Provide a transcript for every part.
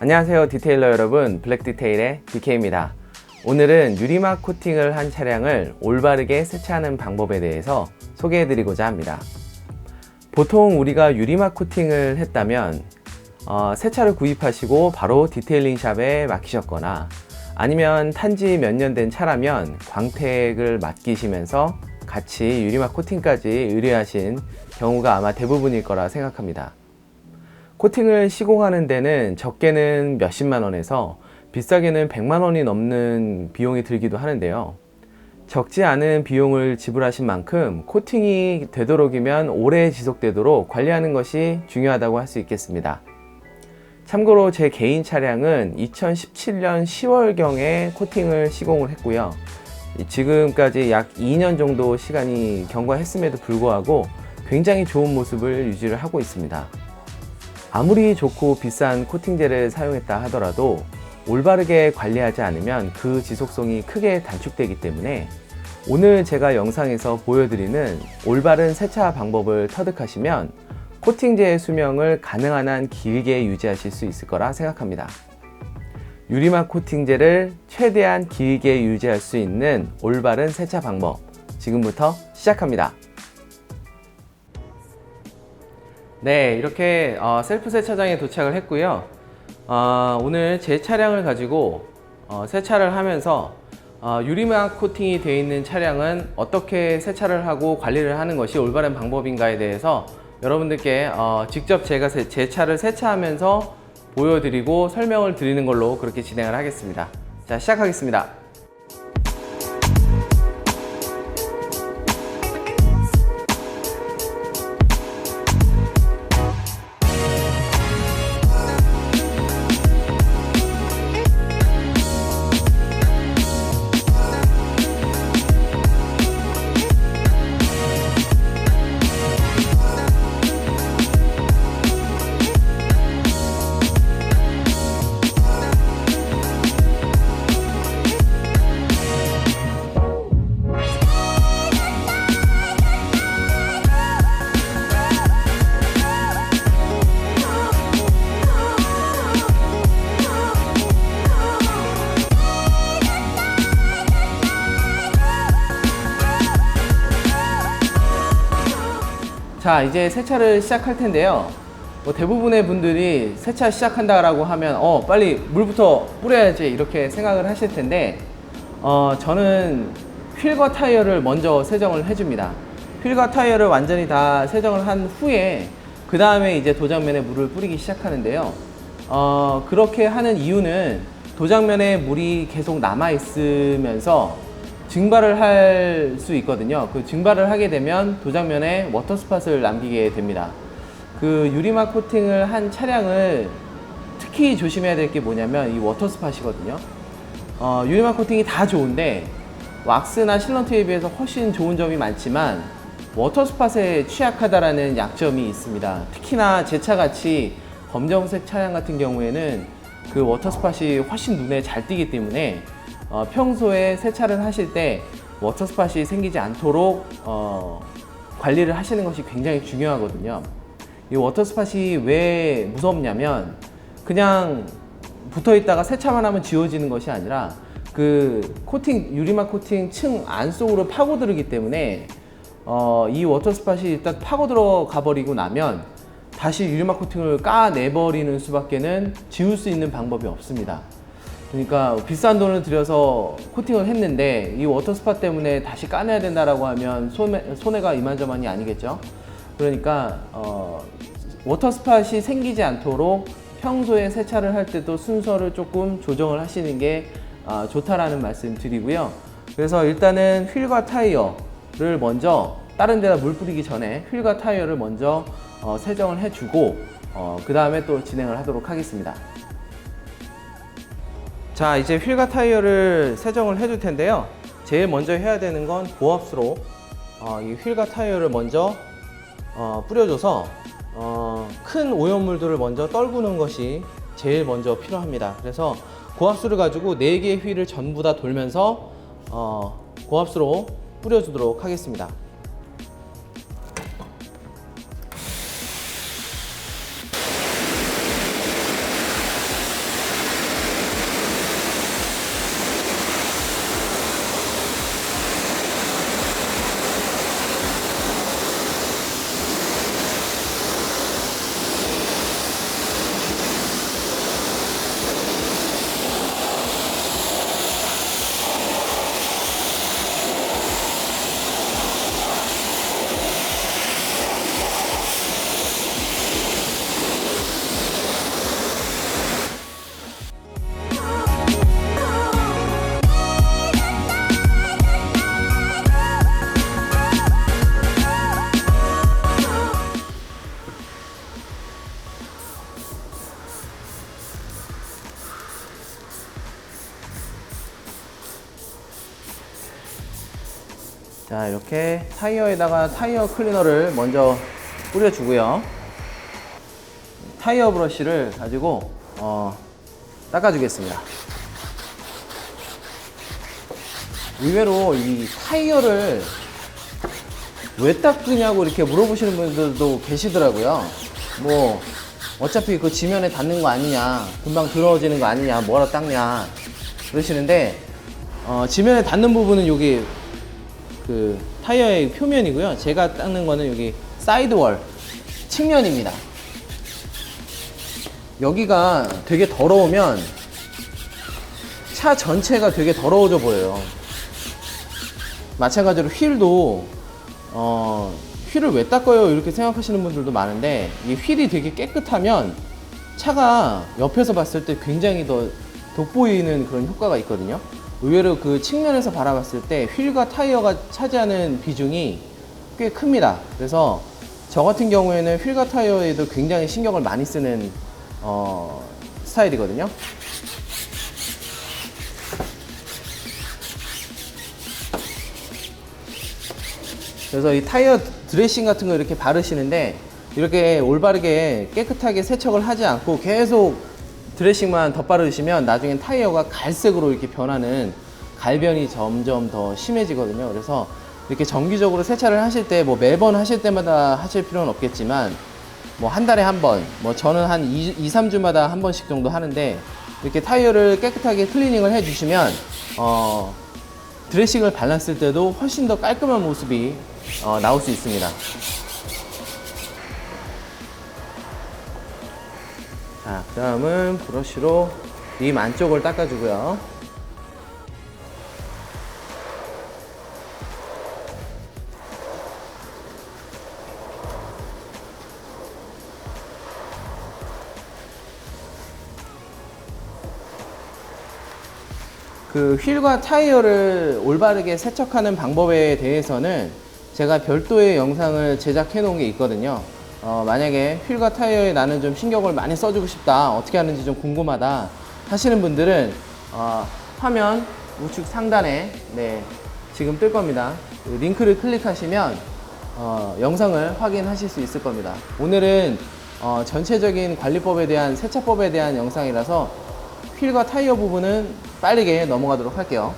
안녕하세요 디테일러 여러분, 블랙디테일의 DK입니다. 오늘은 유리막 코팅을 한 차량을 올바르게 세차하는 방법에 대해서 소개해 드리고자 합니다. 보통 우리가 유리막 코팅을 했다면 세차를 구입하시고 바로 디테일링 샵에 맡기셨거나, 아니면 탄지 몇 년 된 차라면 광택을 맡기시면서 같이 유리막 코팅까지 의뢰하신 경우가 아마 대부분일 거라 생각합니다. 코팅을 시공하는 데는 적게는 몇십만 원에서 비싸게는 100만 원이 넘는 비용이 들기도 하는데요. 적지 않은 비용을 지불하신 만큼 코팅이 되도록이면 오래 지속되도록 관리하는 것이 중요하다고 할 수 있겠습니다. 참고로 제 개인 차량은 2017년 10월경에 코팅을 시공을 했고요. 지금까지 약 2년 정도 시간이 경과했음에도 불구하고 굉장히 좋은 모습을 유지를 하고 있습니다. 아무리 좋고 비싼 코팅제를 사용했다 하더라도 올바르게 관리하지 않으면 그 지속성이 크게 단축되기 때문에 오늘 제가 영상에서 보여드리는 올바른 세차 방법을 터득하시면 코팅제의 수명을 가능한 한 길게 유지하실 수 있을 거라 생각합니다. 유리막 코팅제를 최대한 길게 유지할 수 있는 올바른 세차 방법, 지금부터 시작합니다. 네, 이렇게 셀프 세차장에 도착을 했고요. 오늘 제 차량을 가지고 세차를 하면서 유리막 코팅이 되어 있는 차량은 어떻게 세차를 하고 관리를 하는 것이 올바른 방법인가에 대해서 여러분들께 직접 제가 제 차를 세차하면서 보여드리고 설명을 드리는 걸로 그렇게 진행을 하겠습니다. 자, 시작하겠습니다. 자, 이제 세차를 시작할 텐데요. 대부분의 분들이 세차 시작한다라고 하면 빨리 물부터 뿌려야지 이렇게 생각을 하실 텐데, 저는 휠과 타이어를 먼저 세정을 해줍니다. 휠과 타이어를 완전히 다 세정을 한 후에 그 다음에 이제 도장면에 물을 뿌리기 시작하는데요. 그렇게 하는 이유는 도장면에 물이 계속 남아 있으면서 증발을 할 수 있거든요. 그 증발을 하게 되면 도장면에 워터 스팟을 남기게 됩니다. 그 유리막 코팅을 한 차량을 특히 조심해야 될 게 뭐냐면 이 워터 스팟이거든요. 유리막 코팅이 다 좋은데 왁스나 실런트에 비해서 훨씬 좋은 점이 많지만 워터 스팟에 취약하다라는 약점이 있습니다. 특히나 제 차같이 검정색 차량 같은 경우에는 그 워터 스팟이 훨씬 눈에 잘 띄기 때문에 평소에 세차를 하실 때 워터 스팟이 생기지 않도록 관리를 하시는 것이 굉장히 중요하거든요. 이 워터 스팟이 왜 무섭냐면 그냥 붙어 있다가 세차만 하면 지워지는 것이 아니라 그 유리막 코팅 층 안쪽으로 파고들기 때문에 이 워터 스팟이 일단 파고들어가 버리고 나면 다시 유리막 코팅을 까내버리는 수밖에는 지울 수 있는 방법이 없습니다. 그러니까 비싼 돈을 들여서 코팅을 했는데 이 워터 스팟 때문에 다시 까내야 된다라고 하면 손해가 이만저만이 아니겠죠. 그러니까 워터 스팟이 생기지 않도록 평소에 세차를 할 때도 순서를 조금 조정을 하시는 게 좋다라는 말씀 드리고요. 그래서 일단은 휠과 타이어를 먼저, 다른 데다 물 뿌리기 전에 휠과 타이어를 먼저 세정을 해주고 그 다음에 또 진행을 하도록 하겠습니다. 자, 이제 휠과 타이어를 세정을 해줄 텐데요. 제일 먼저 해야 되는 건 고압수로 이 휠과 타이어를 먼저 뿌려줘서 큰 오염물들을 먼저 떨구는 것이 제일 먼저 필요합니다. 그래서 고압수를 가지고 4개의 휠을 전부 다 돌면서 고압수로 뿌려주도록 하겠습니다. 자, 이렇게 타이어에다가 타이어 클리너를 먼저 뿌려주고요. 타이어 브러쉬를 가지고 닦아주겠습니다. 의외로 이 타이어를 왜 닦으냐고 이렇게 물어보시는 분들도 계시더라고요. 뭐 어차피 그 지면에 닿는 거 아니냐, 금방 더러워지는 거 아니냐, 뭐하러 닦냐 그러시는데, 지면에 닿는 부분은 여기 그 타이어의 표면이고요. 제가 닦는 거는 여기 사이드월 측면입니다. 여기가 되게 더러우면 차 전체가 되게 더러워져 보여요. 마찬가지로 휠도 휠을 왜 닦아요? 이렇게 생각하시는 분들도 많은데, 이 휠이 되게 깨끗하면 차가 옆에서 봤을 때 굉장히 더 돋보이는 그런 효과가 있거든요. 의외로 그 측면에서 바라봤을 때 휠과 타이어가 차지하는 비중이 꽤 큽니다. 그래서 저 같은 경우에는 휠과 타이어에도 굉장히 신경을 많이 쓰는 스타일이거든요. 그래서 이 타이어 드레싱 같은 거 이렇게 바르시는데, 이렇게 올바르게 깨끗하게 세척을 하지 않고 계속 드레싱만 덧바르시면 나중엔 타이어가 갈색으로 이렇게 변하는 갈변이 점점 더 심해지거든요. 그래서 이렇게 정기적으로 세차를 하실 때, 뭐 매번 하실 때마다 하실 필요는 없겠지만, 뭐 한 달에 한 번, 뭐 저는 한 2~3주마다 한 번씩 정도 하는데, 이렇게 타이어를 깨끗하게 클리닝을 해 주시면 드레싱을 발랐을 때도 훨씬 더 깔끔한 모습이 나올 수 있습니다. 자, 그 다음은 브러쉬로 림 안쪽을 닦아주고요. 그 휠과 타이어를 올바르게 세척하는 방법에 대해서는 제가 별도의 영상을 제작해 놓은 게 있거든요. 만약에 휠과 타이어에 나는 좀 신경을 많이 써주고 싶다, 어떻게 하는지 좀 궁금하다 하시는 분들은 화면 우측 상단에 지금 뜰 겁니다. 그 링크를 클릭하시면 영상을 확인하실 수 있을 겁니다. 오늘은 전체적인 관리법에 대한, 세차법에 대한 영상이라서 휠과 타이어 부분은 빠르게 넘어가도록 할게요.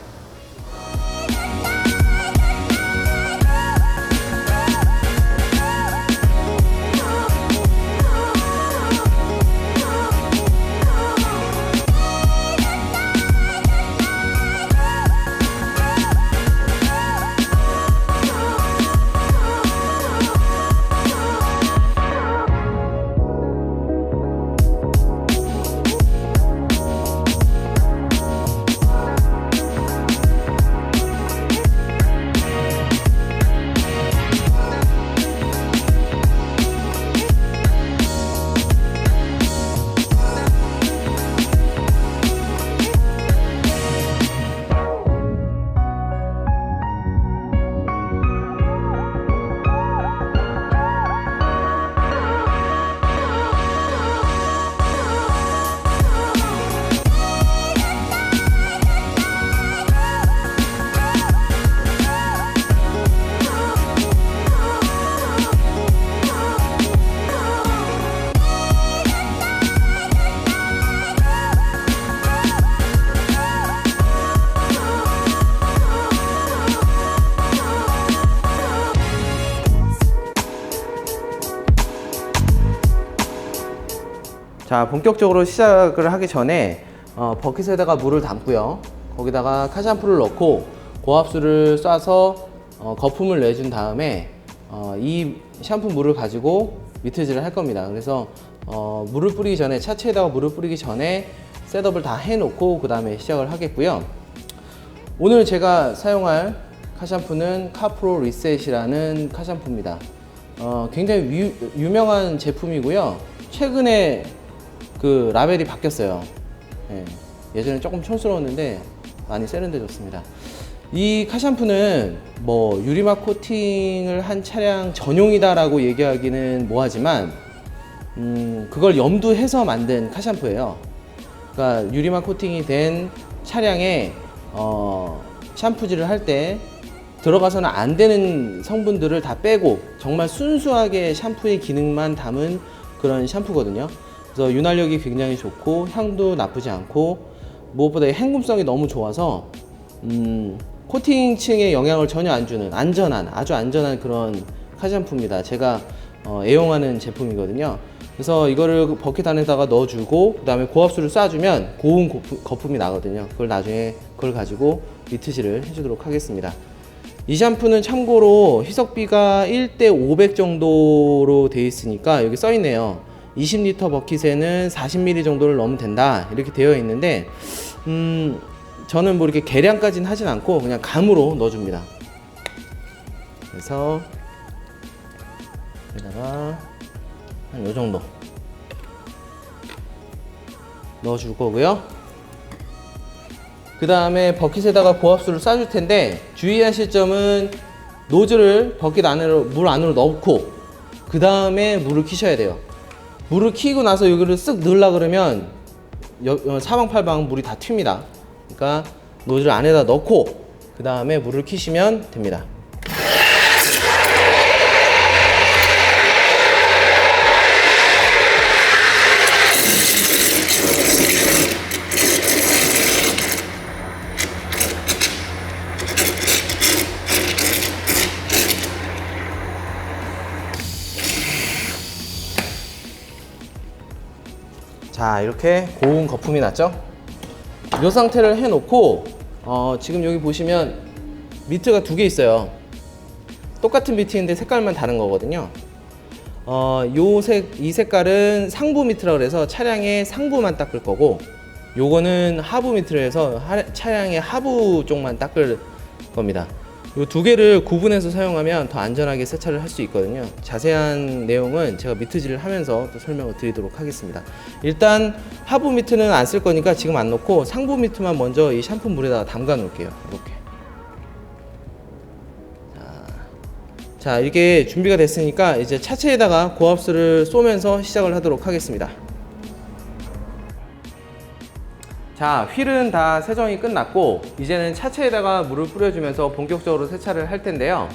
자, 본격적으로 시작을 하기 전에 버킷에다가 물을 담고요. 거기다가 카샴푸를 넣고 고압수를 쏴서 거품을 내준 다음에 이 샴푸 물을 가지고 미트질을 할 겁니다. 그래서 물을 뿌리기 전에, 차체에다가 물을 뿌리기 전에 셋업을 다 해놓고 그 다음에 시작을 하겠고요. 오늘 제가 사용할 카샴푸는 카프로 리셋이라는 카샴푸입니다. 굉장히 유명한 제품이고요. 최근에 그 라벨이 바뀌었어요. 예전에 조금 촌스러웠는데 많이 세련돼졌습니다. 이 카샴푸는 뭐 유리막 코팅을 한 차량 전용이다라고 얘기하기는 뭐하지만 그걸 염두해서 만든 카샴푸예요. 그러니까 유리막 코팅이 된 차량에 샴푸질을 할 때 들어가서는 안 되는 성분들을 다 빼고 정말 순수하게 샴푸의 기능만 담은 그런 샴푸거든요. 그래서 윤활력이 굉장히 좋고 향도 나쁘지 않고 무엇보다 헹굼성이 너무 좋아서 코팅층에 영향을 전혀 안 주는 안전한, 아주 안전한 그런 카샴푸입니다. 제가 애용하는 제품이거든요. 그래서 이거를 버킷 안에다가 넣어주고 그 다음에 고압수를 쏴주면 고운 거품이 나거든요. 그걸 나중에 그걸 가지고 미트질을 해주도록 하겠습니다. 이 샴푸는 참고로 희석비가 1대 500 정도로 되어 있으니까 여기 써 있네요. 20리터 버킷에는 40ml 정도를 넣으면 된다 이렇게 되어 있는데 저는 뭐 이렇게 계량까지는 하진 않고 그냥 감으로 넣어줍니다. 그래서 여기다가 한 요 정도 넣어줄 거고요. 그 다음에 버킷에다가 고압수를 쏴줄 텐데 주의하실 점은 노즐을 버킷 안으로 물 안으로 넣고 그 다음에 물을 키셔야 돼요. 물을 키고 나서 여기를 쓱 넣으려 그러면 사방팔방 물이 다 튑니다. 그러니까 노즐 안에다 넣고 그 다음에 물을 키시면 됩니다. 자, 이렇게 고운 거품이 났죠? 이 상태를 해놓고 지금 여기 보시면 미트가 두 개 있어요. 똑같은 미트인데 색깔만 다른 거거든요. 이 색깔은 상부 미트라고 해서 차량의 상부만 닦을 거고, 요거는 하부 미트라 해서 차량의 하부 쪽만 닦을 겁니다. 이 두 개를 구분해서 사용하면 더 안전하게 세차를 할 수 있거든요. 자세한 내용은 제가 미트질을 하면서 또 설명을 드리도록 하겠습니다. 일단 하부 미트는 안 쓸 거니까 지금 안 넣고 상부 미트만 먼저 이 샴푸 물에다가 담가 놓을게요. 이렇게. 자, 이게 준비가 됐으니까 이제 차체에다가 고압수를 쏘면서 시작을 하도록 하겠습니다. 자, 휠은 다 세정이 끝났고 이제는 차체에다가 물을 뿌려주면서 본격적으로 세차를 할 텐데요.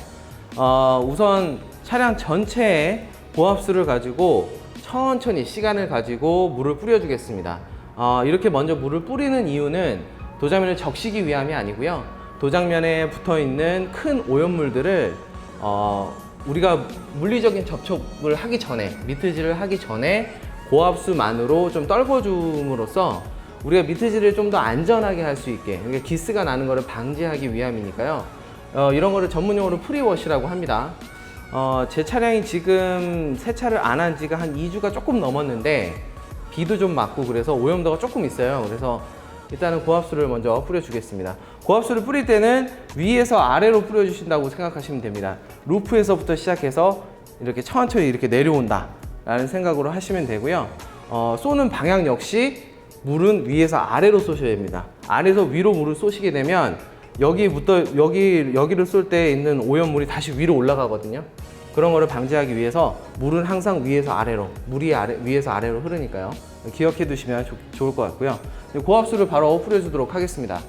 우선 차량 전체에 고압수를 가지고 천천히 시간을 가지고 물을 뿌려주겠습니다. 이렇게 먼저 물을 뿌리는 이유는 도장면을 적시기 위함이 아니고요. 도장면에 붙어있는 큰 오염물들을 우리가 물리적인 접촉을 하기 전에, 미트질을 하기 전에 고압수만으로 좀 떨궈줌으로써 우리가 미트질을 좀 더 안전하게 할 수 있게, 그러니까 기스가 나는 것을 방지하기 위함이니까요. 이런 거를 전문용어로 프리워시라고 합니다. 제 차량이 지금 세차를 안 한 지가 한 2주가 조금 넘었는데 비도 좀 맞고 그래서 오염도가 조금 있어요. 그래서 일단은 고압수를 먼저 뿌려주겠습니다. 고압수를 뿌릴 때는 위에서 아래로 뿌려주신다고 생각하시면 됩니다. 루프에서부터 시작해서 이렇게 천천히 이렇게 내려온다 라는 생각으로 하시면 되고요. 쏘는 방향 역시 물은 위에서 아래로 쏘셔야 됩니다. 아래에서 위로 물을 쏘시게 되면 여기를 쏠 때 있는 오염물이 다시 위로 올라가거든요. 그런 거를 방지하기 위해서 물은 항상 위에서 아래로, 물이 위에서 아래로 흐르니까요. 기억해 두시면 좋을 것 같고요. 고압수를 바로 뿌려주도록 하겠습니다.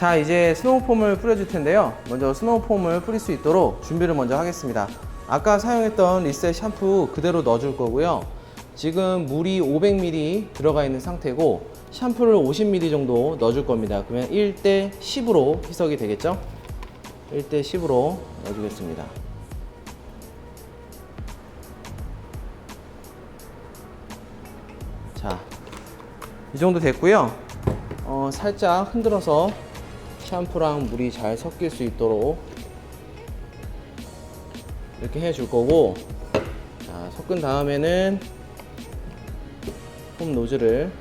자, 이제 스노우폼을 뿌려줄 텐데요. 먼저 스노우폼을 뿌릴 수 있도록 준비를 먼저 하겠습니다. 아까 사용했던 리셋 샴푸 그대로 넣어줄 거고요. 지금 물이 500ml 들어가 있는 상태고 샴푸를 50ml 정도 넣어줄 겁니다. 그러면 1대 10으로 희석이 되겠죠? 1대 10으로 넣어주겠습니다. 자, 이 정도 됐고요. 살짝 흔들어서 샴푸랑 물이 잘 섞일 수 있도록 이렇게 해줄 거고, 자, 섞은 다음에는 폼 노즐을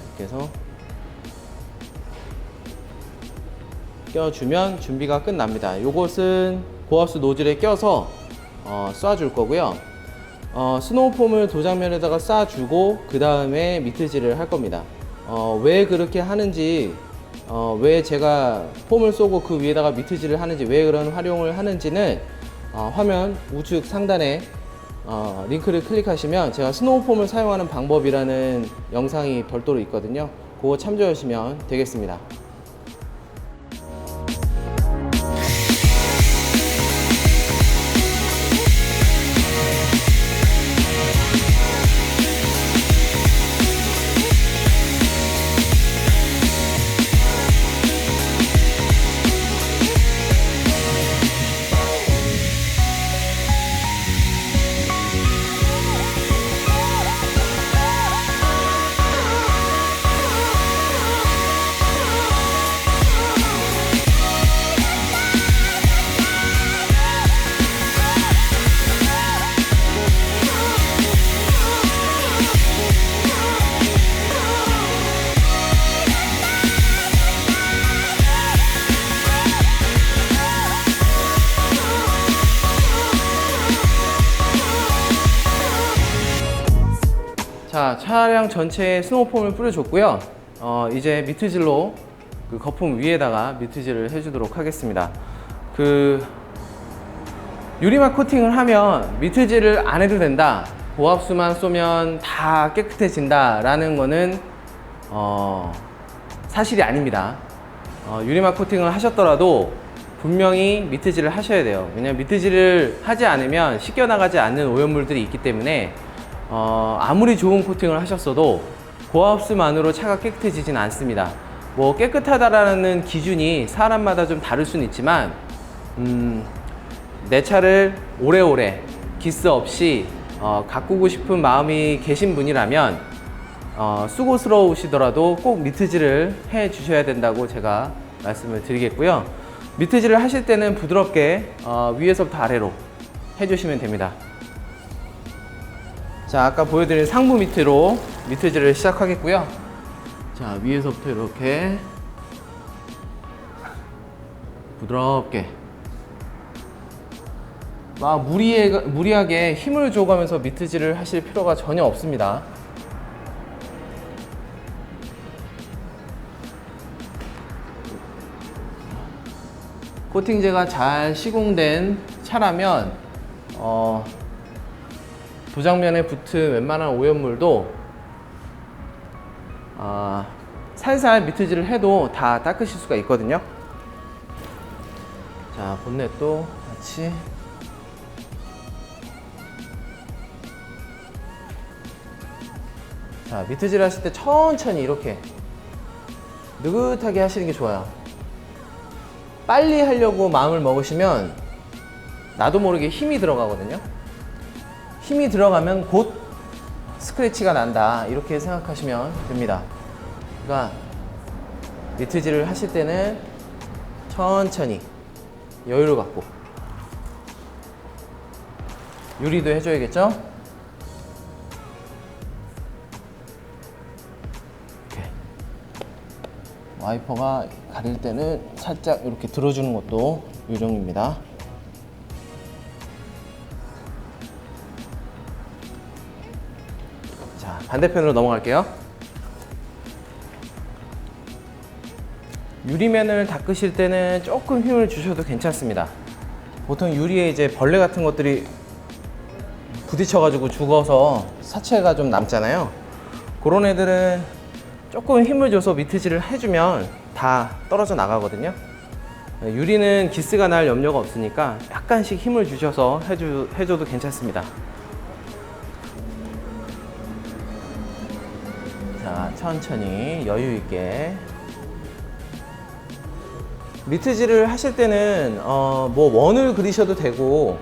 이렇게 해서 껴주면 준비가 끝납니다. 요것은 고압수 노즐에 껴서 쏴줄 거고요. 스노우폼을 도장면에다가 쏴주고 그 다음에 미트질을 할 겁니다. 왜 그렇게 하는지, 왜 제가 폼을 쏘고 그 위에다가 미트질을 하는지, 왜 그런 활용을 하는지는 화면 우측 상단에 링크를 클릭하시면 제가 스노우폼을 사용하는 방법이라는 영상이 별도로 있거든요. 그거 참조하시면 되겠습니다. 자, 차량 전체에 스노우폼을 뿌려줬고요. 이제 미트질로 그 거품 위에다가 미트질을 해주도록 하겠습니다. 유리막 코팅을 하면 미트질을 안 해도 된다, 고압수만 쏘면 다 깨끗해진다 라는 거는 사실이 아닙니다. 유리막 코팅을 하셨더라도 분명히 미트질을 하셔야 돼요. 왜냐면 미트질을 하지 않으면 씻겨나가지 않는 오염물들이 있기 때문에 아무리 좋은 코팅을 하셨어도 고압수만으로 차가 깨끗해지진 않습니다. 뭐 깨끗하다라는 기준이 사람마다 좀 다를 수는 있지만 내 차를 오래오래 기스 없이 가꾸고 싶은 마음이 계신 분이라면 수고스러우시더라도 꼭 미트질을 해 주셔야 된다고 제가 말씀을 드리겠고요. 미트질을 하실 때는 부드럽게 위에서부터 아래로 해주시면 됩니다. 자, 아까 보여드린 상부 밑으로 미트질을 시작하겠고요. 자, 위에서부터 이렇게 부드럽게 막 무리하게 힘을 줘가면서 미트질을 하실 필요가 전혀 없습니다. 코팅제가 잘 시공된 차라면 도장면에 붙은 웬만한 오염물도 살살 미트질을 해도 다 닦으실 수가 있거든요. 자, 본넷도 같이 자, 미트질 하실 때 천천히 이렇게 느긋하게 하시는 게 좋아요. 빨리 하려고 마음을 먹으시면 나도 모르게 힘이 들어가거든요. 힘이 들어가면 곧 스크래치가 난다, 이렇게 생각하시면 됩니다. 그러니까 미트질을 하실 때는 천천히 여유를 갖고, 유리도 해줘야겠죠? 이렇게 와이퍼가 가릴 때는 살짝 이렇게 들어주는 것도 요령입니다. 자, 반대편으로 넘어갈게요. 유리면을 닦으실 때는 조금 힘을 주셔도 괜찮습니다. 보통 유리에 이제 벌레 같은 것들이 부딪혀가지고 죽어서 사체가 좀 남잖아요. 그런 애들은 조금 힘을 줘서 미트질을 해주면 다 떨어져 나가거든요. 유리는 기스가 날 염려가 없으니까 약간씩 힘을 주셔서 해줘도 괜찮습니다. 자, 천천히 여유 있게. 미트질을 하실 때는 뭐 원을 그리셔도 되고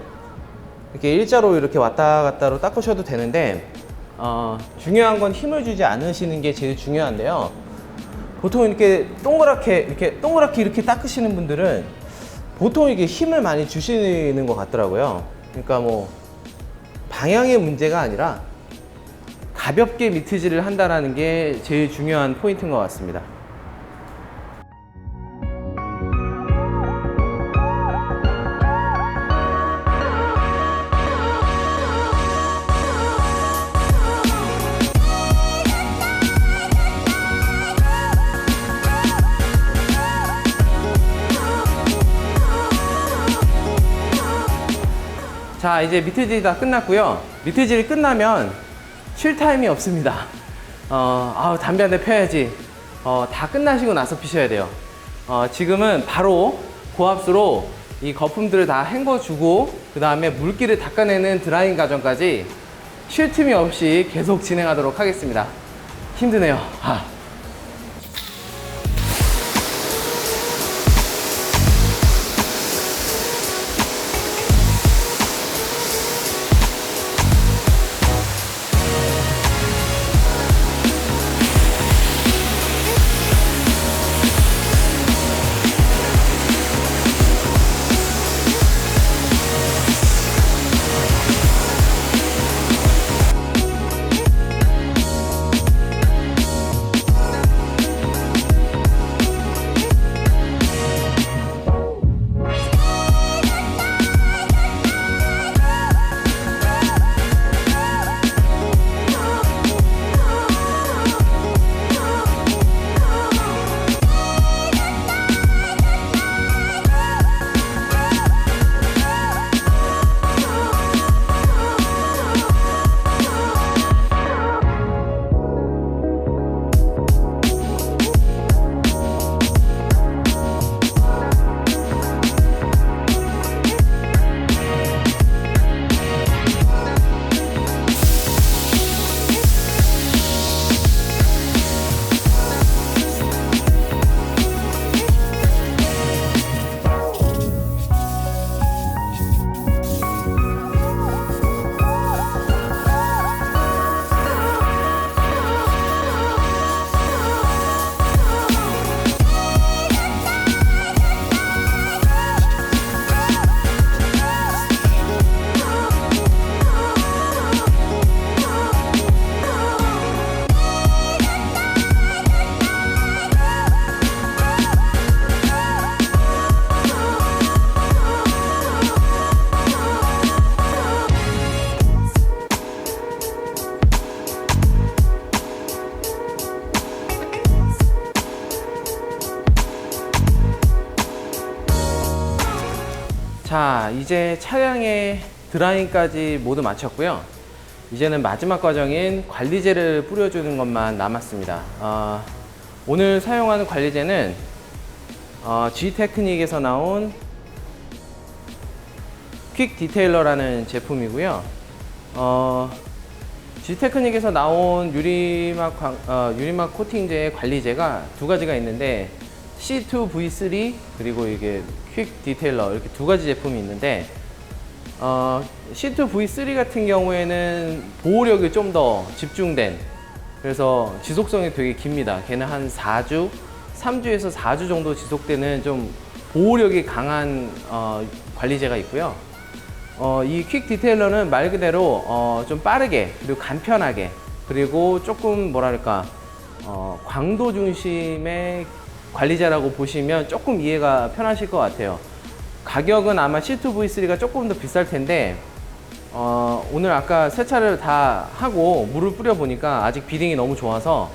이렇게 일자로 이렇게 왔다 갔다로 닦으셔도 되는데 중요한 건 힘을 주지 않으시는 게 제일 중요한데요. 보통 이렇게 동그랗게 이렇게 닦으시는 분들은 보통 이게 힘을 많이 주시는 것 같더라고요. 그러니까 뭐 방향의 문제가 아니라 가볍게 미트질을 한다는 게 제일 중요한 포인트인 것 같습니다. 자, 이제 미트질이 다 끝났고요. 미트질이 끝나면 쉴 타임이 없습니다. 담배 한 대 펴야지. 다 끝나시고 나서 피셔야 돼요. 지금은 바로 고압수로 이 거품들을 다 헹궈주고 그 다음에 물기를 닦아내는 드라잉 과정까지 쉴 틈이 없이 계속 진행하도록 하겠습니다. 힘드네요. 자, 이제 차량의 드라잉까지 모두 마쳤고요. 이제는 마지막 과정인 관리제를 뿌려주는 것만 남았습니다. 오늘 사용하는 관리제는 G테크닉에서 나온 퀵 디테일러라는 제품이고요. G테크닉에서 나온 유리막 코팅제의 관리제가 두 가지가 있는데 C2V3 그리고 이게 퀵 디테일러 이렇게 두 가지 제품이 있는데 C2V3 같은 경우에는 보호력이 좀 더 집중된, 그래서 지속성이 되게 깁니다. 걔는 한 4주, 3주에서 4주 정도 지속되는 좀 보호력이 강한 관리제가 있고요. 이 퀵 디테일러는 말 그대로 좀 빠르게 그리고 간편하게 그리고 조금 뭐랄까 광도 중심의 관리제라고 보시면 조금 이해가 편하실 것 같아요. 가격은 아마 C2V3가 조금 더 비쌀 텐데 오늘 아까 세차를 다 하고 물을 뿌려 보니까 아직 비딩이 너무 좋아서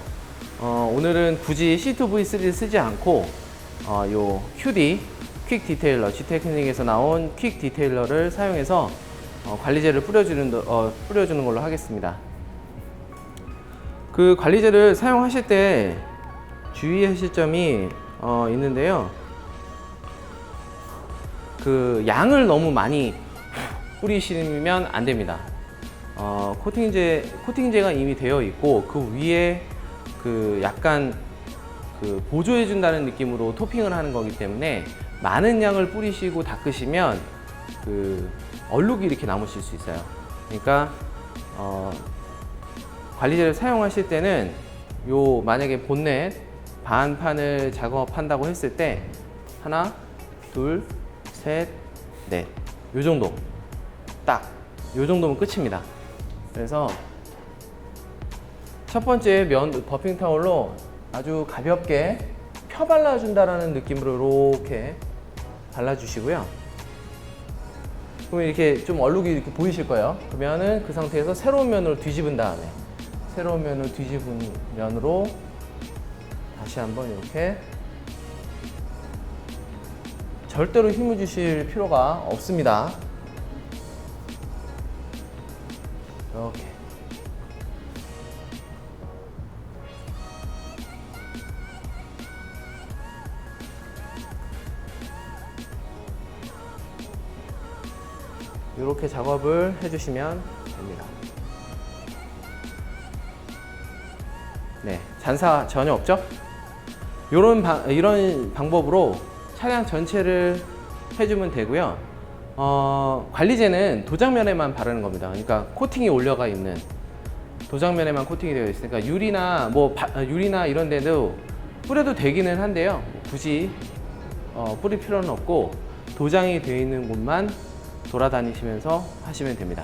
오늘은 굳이 C2V3를 쓰지 않고 요 QD 퀵 디테일러, G테크닉에서 나온 퀵 디테일러를 사용해서 관리제를 뿌려주는 걸로 하겠습니다. 그 관리제를 사용하실 때 주의하실 점이 있는데요. 그 양을 너무 많이 뿌리시면 안 됩니다. 코팅제가 이미 되어 있고 그 위에 그 약간 그 보조해 준다는 느낌으로 토핑을 하는 거기 때문에 많은 양을 뿌리시고 닦으시면 그 얼룩이 이렇게 남으실 수 있어요. 그러니까 관리제를 사용하실 때는 요 만약에 본넷 반판을 작업한다고 했을 때 하나, 둘, 셋, 넷, 요 정도, 딱 요 정도면 끝입니다. 그래서 첫 번째 버핑 타올로 아주 가볍게 펴 발라준다라는 느낌으로 이렇게 발라주시고요. 그럼 이렇게 좀 얼룩이 이렇게 보이실 거예요. 그러면은 그 상태에서 새로운 면으로 뒤집은 다음에 새로운 면을 뒤집은 면으로 다시 한번 이렇게, 절대로 힘을 주실 필요가 없습니다. 이렇게 이렇게 작업을 해주시면 됩니다. 네, 잔사 전혀 없죠? 이런 방법으로 차량 전체를 해주면 되고요. 관리제는 도장면에만 바르는 겁니다. 그러니까 코팅이 올려가 있는 도장면에만 코팅이 되어 있으니까 유리나 이런 데도 뿌려도 되기는 한데요. 굳이 뿌릴 필요는 없고 도장이 되어 있는 곳만 돌아다니시면서 하시면 됩니다.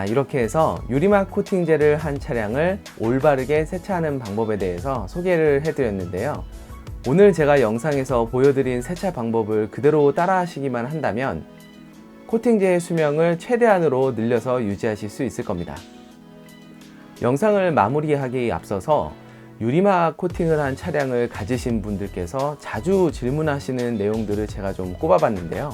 이렇게 해서 유리막 코팅제를 한 차량을 올바르게 세차하는 방법에 대해서 소개를 해드렸는데요. 오늘 제가 영상에서 보여드린 세차 방법을 그대로 따라 하시기만 한다면 코팅제의 수명을 최대한으로 늘려서 유지하실 수 있을 겁니다. 영상을 마무리하기에 앞서서 유리막 코팅을 한 차량을 가지신 분들께서 자주 질문하시는 내용들을 제가 좀 꼽아봤는데요.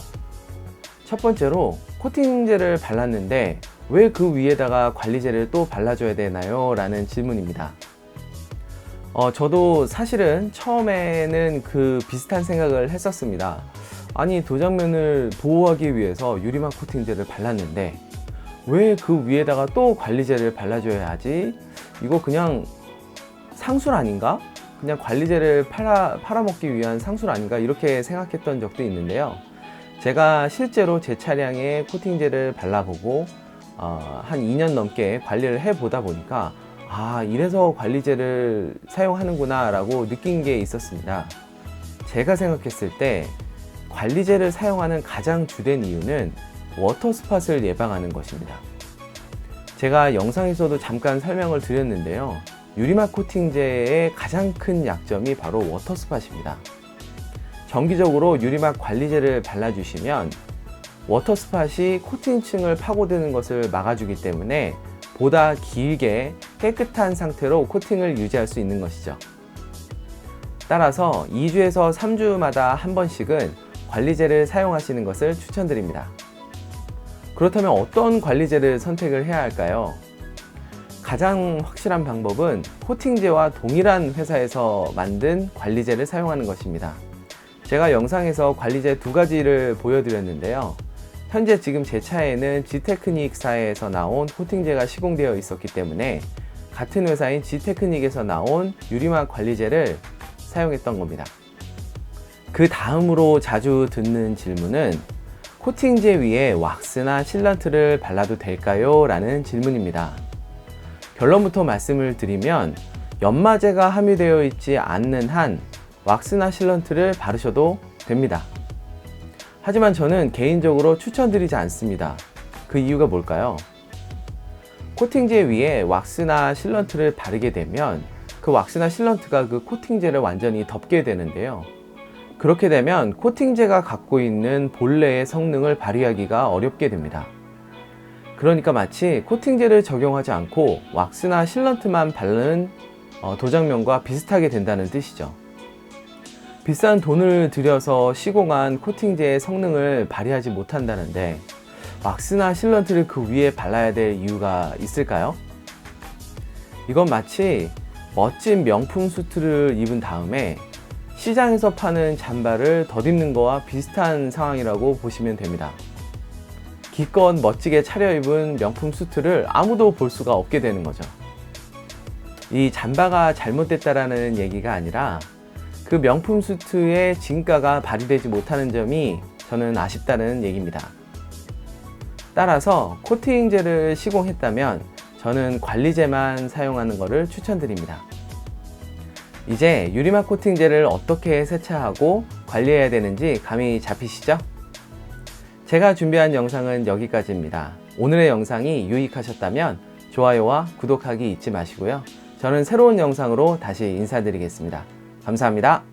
첫 번째로 코팅제를 발랐는데 왜 그 위에다가 관리제를 또 발라줘야 되나요? 라는 질문입니다. 저도 사실은 처음에는 그 비슷한 생각을 했었습니다. 아니, 도장면을 보호하기 위해서 유리막 코팅제를 발랐는데 왜 그 위에다가 또 관리제를 발라줘야 하지? 이거 그냥 상술 아닌가? 그냥 관리제를 팔아먹기 위한 상술 아닌가? 이렇게 생각했던 적도 있는데요. 제가 실제로 제 차량에 코팅제를 발라보고 한 2년 넘게 관리를 해보다 보니까 이래서 관리제를 사용하는구나 라고 느낀 게 있었습니다. 제가 생각했을 때 관리제를 사용하는 가장 주된 이유는 워터스팟을 예방하는 것입니다. 제가 영상에서도 잠깐 설명을 드렸는데요. 유리막 코팅제의 가장 큰 약점이 바로 워터스팟입니다. 정기적으로 유리막 관리제를 발라주시면 워터스팟이 코팅층을 파고드는 것을 막아주기 때문에 보다 길게 깨끗한 상태로 코팅을 유지할 수 있는 것이죠. 따라서 2주에서 3주마다 한 번씩은 관리제를 사용하시는 것을 추천드립니다. 그렇다면 어떤 관리제를 선택을 해야 할까요? 가장 확실한 방법은 코팅제와 동일한 회사에서 만든 관리제를 사용하는 것입니다. 제가 영상에서 관리제 두 가지를 보여드렸는데요. 현재 지금 제 차에는 지테크닉사에서 나온 코팅제가 시공되어 있었기 때문에 같은 회사인 지테크닉에서 나온 유리막 관리제를 사용했던 겁니다. 그 다음으로 자주 듣는 질문은 코팅제 위에 왁스나 실런트를 발라도 될까요? 라는 질문입니다. 결론부터 말씀을 드리면 연마제가 함유되어 있지 않는 한 왁스나 실런트를 바르셔도 됩니다. 하지만 저는 개인적으로 추천드리지 않습니다. 그 이유가 뭘까요? 코팅제 위에 왁스나 실런트를 바르게 되면 그 왁스나 실런트가 그 코팅제를 완전히 덮게 되는데요. 그렇게 되면 코팅제가 갖고 있는 본래의 성능을 발휘하기가 어렵게 됩니다. 그러니까 마치 코팅제를 적용하지 않고 왁스나 실런트만 바르는 도장면과 비슷하게 된다는 뜻이죠. 비싼 돈을 들여서 시공한 코팅제의 성능을 발휘하지 못한다는데 왁스나 실런트를 그 위에 발라야 될 이유가 있을까요? 이건 마치 멋진 명품 수트를 입은 다음에 시장에서 파는 잠바를 덧입는 거와 비슷한 상황이라고 보시면 됩니다. 기껏 멋지게 차려입은 명품 수트를 아무도 볼 수가 없게 되는 거죠. 이 잠바가 잘못됐다라는 얘기가 아니라 그 명품 수트의 진가가 발휘되지 못하는 점이 저는 아쉽다는 얘기입니다. 따라서 코팅제를 시공했다면 저는 관리제만 사용하는 것을 추천드립니다. 이제 유리막 코팅제를 어떻게 세차하고 관리해야 되는지 감이 잡히시죠? 제가 준비한 영상은 여기까지입니다. 오늘의 영상이 유익하셨다면 좋아요와 구독하기 잊지 마시고요. 저는 새로운 영상으로 다시 인사드리겠습니다. 감사합니다.